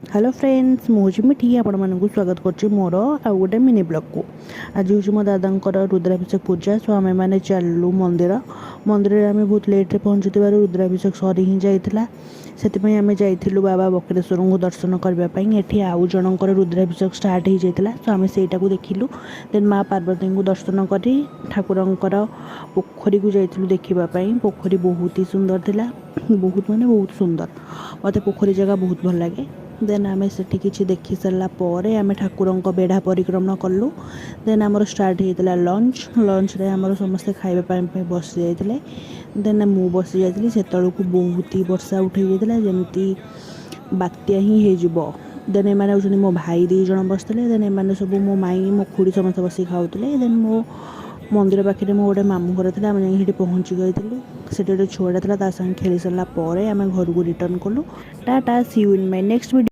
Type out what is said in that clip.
Hello friends मुझे मिठी आपण मानक स्वागत करछि मोर आ गोटे मिनी ब्लॉग को। आज हूँ मो दादा रुद्राभिषेक पूजा। सो आम मैंने चलू मंदिर मंदिर आम बहुत लेट्रे पहुँचु रुद्राभिषेक सरी ही जाइला से आम जाइलु बाबा बकरेश्वर को दर्शन करने। एठी आउ जनकर रुद्राभिषेक स्टार्ट हो जाता। सो आम से देखिलु देन माँ पार्वती को दर्शन कर ठाकुरंकर पोखरी को जाइलु देखापी। पोखरी बहुत ही सुंदर थिला, बहुत माने बहुत सुंदर। मत पोखरी जगह बहुत भल लगे। देन आम से किसी देखी सारापर आम ठाकुर बेढ़ा परिक्रमा कलु। देन आमर स्टार्ट होता लंच। लंच रे आमर समस्ते खाइबा बसी जाते। देन मु बसी जाती से बहुत ही वर्षा उठे जाता जमती बात्या ही हो। देन एम मो भाई दीज बसते। देन एम सब मो माई मो खुड़ी समस्त बस खाऊले। देन मो मंदिर पाखे मो गोटे मामू घर था आम जा पहुँची गई। से गोटे छुआटा था खेली सारापर आम घर को रिटर्न कलु। Tata see you in my next video.